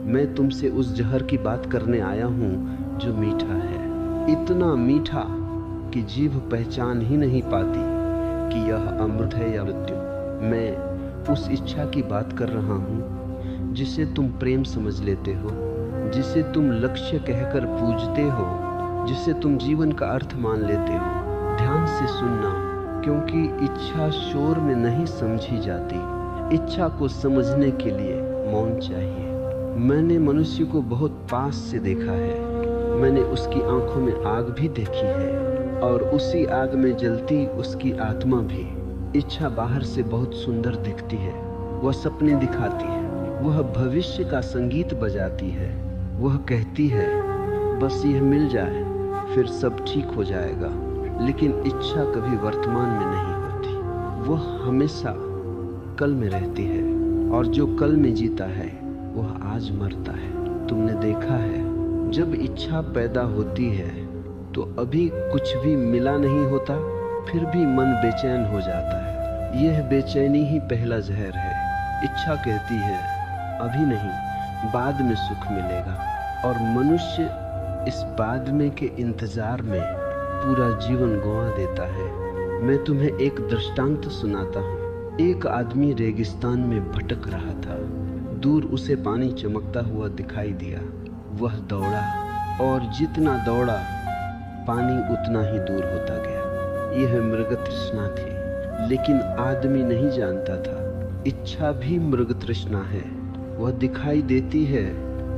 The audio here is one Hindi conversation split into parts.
मैं तुमसे उस जहर की बात करने आया हूँ जो मीठा है, इतना मीठा कि जीभ पहचान ही नहीं पाती कि यह अमृत है या मृत्यु। मैं उस इच्छा की बात कर रहा हूँ जिसे तुम प्रेम समझ लेते हो, जिसे तुम लक्ष्य कहकर पूजते हो, जिसे तुम जीवन का अर्थ मान लेते हो। ध्यान से सुनना, क्योंकि इच्छा शोर में नहीं समझी जाती। इच्छा को समझने के लिए मौन चाहिए। मैंने मनुष्य को बहुत पास से देखा है। मैंने उसकी आंखों में आग भी देखी है और उसी आग में जलती उसकी आत्मा भी। इच्छा बाहर से बहुत सुंदर दिखती है, वह सपने दिखाती है, वह भविष्य का संगीत बजाती है। वह कहती है बस यह मिल जाए फिर सब ठीक हो जाएगा। लेकिन इच्छा कभी वर्तमान में नहीं होती, वह हमेशा कल में रहती है, और जो कल में जीता है वह आज मरता है। तुमने देखा है, जब इच्छा पैदा होती है तो अभी कुछ भी मिला नहीं होता, फिर भी मन बेचैन हो जाता है। यह बेचैनी ही पहला जहर है। इच्छा कहती है अभी नहीं, बाद में सुख मिलेगा, और मनुष्य इस बाद में के इंतजार में पूरा जीवन गंवा देता है। मैं तुम्हें एक दृष्टांत सुनाता हूँ। एक आदमी रेगिस्तान में भटक रहा था। दूर उसे पानी चमकता हुआ दिखाई दिया। वह दौड़ा, और जितना दौड़ा पानी उतना ही दूर होता गया। यह मृग तृष्णा थी, लेकिन आदमी नहीं जानता था इच्छा भी मृग तृष्णा है। वह दिखाई देती है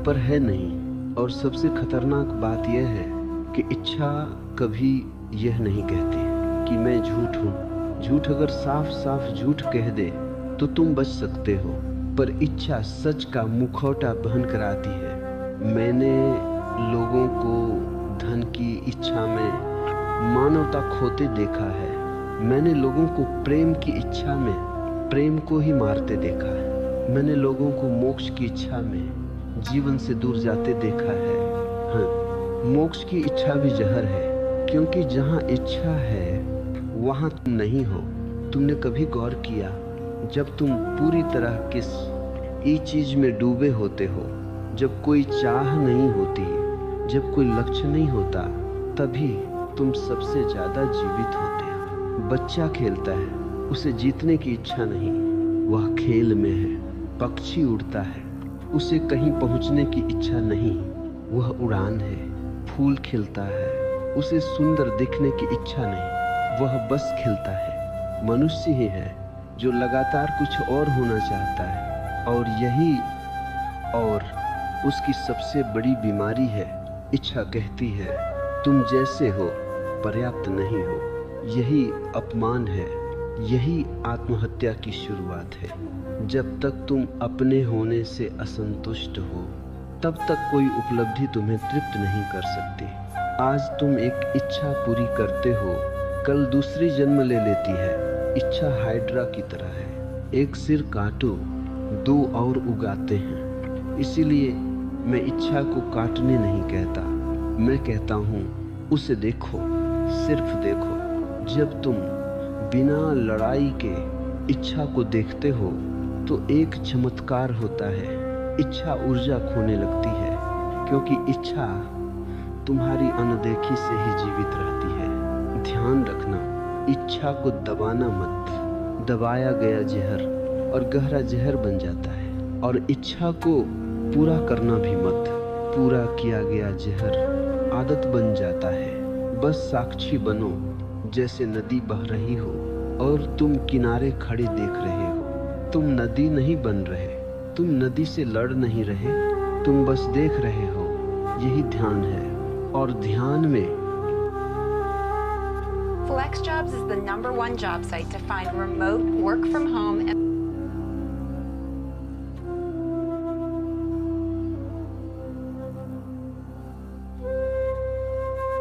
पर है नहीं। और सबसे खतरनाक बात यह है कि इच्छा कभी यह नहीं कहती कि मैं झूठ हूँ। झूठ अगर साफ साफ झूठ कह दे तो तुम बच सकते हो, पर इच्छा सच का मुखौटा पहन कर आती है। मैंने लोगों को धन की इच्छा में मानवता खोते देखा है। मैंने लोगों को प्रेम की इच्छा में प्रेम को ही मारते देखा है। मैंने लोगों को मोक्ष की इच्छा में जीवन से दूर जाते देखा है। हाँ, मोक्ष की इच्छा भी जहर है, क्योंकि जहाँ इच्छा है वहाँ तुम नहीं हो। तुमने कभी गौर किया, जब तुम पूरी तरह किस चीज में डूबे होते हो, जब कोई चाह नहीं होती, जब कोई लक्ष्य नहीं होता, तभी तुम सबसे ज्यादा जीवित होते हो। बच्चा खेलता है, उसे जीतने की इच्छा नहीं, वह खेल में है। पक्षी उड़ता है, उसे कहीं पहुंचने की इच्छा नहीं, वह उड़ान है। फूल खिलता है, उसे सुंदर दिखने की इच्छा नहीं, वह बस खिलता है। मनुष्य ही है जो लगातार कुछ और होना चाहता है, और उसकी सबसे बड़ी बीमारी है। इच्छा कहती है तुम जैसे हो पर्याप्त नहीं हो। यही अपमान है, यही आत्महत्या की शुरुआत है। जब तक तुम अपने होने से असंतुष्ट हो, तब तक कोई उपलब्धि तुम्हें तृप्त नहीं कर सकती। आज तुम एक इच्छा पूरी करते हो, कल दूसरी जन्म ले लेती है। इच्छा हाइड्रा की तरह है, एक सिर काटो दो और उगाते हैं। इसीलिए मैं इच्छा को काटने नहीं कहता, मैं कहता हूँ उसे देखो, सिर्फ देखो। जब तुम बिना लड़ाई के इच्छा को देखते हो तो एक चमत्कार होता है। इच्छा ऊर्जा खोने लगती है, क्योंकि इच्छा तुम्हारी अनदेखी से ही जीवित रहती है। ध्यान रखना, इच्छा को दबाना मत। दबाया गया जहर और गहरा जहर बन जाता है। और इच्छा को पूरा करना भी मत। पूरा किया गया जहर आदत बन जाता है। बस साक्षी बनो, जैसे नदी बह रही हो और तुम किनारे खड़े देख रहे हो। तुम नदी नहीं बन रहे, तुम नदी से लड़ नहीं रहे, तुम बस देख रहे हो। यही ध्यान है। और ध्यान में FlexJobs is the #1 job site to find remote work from home and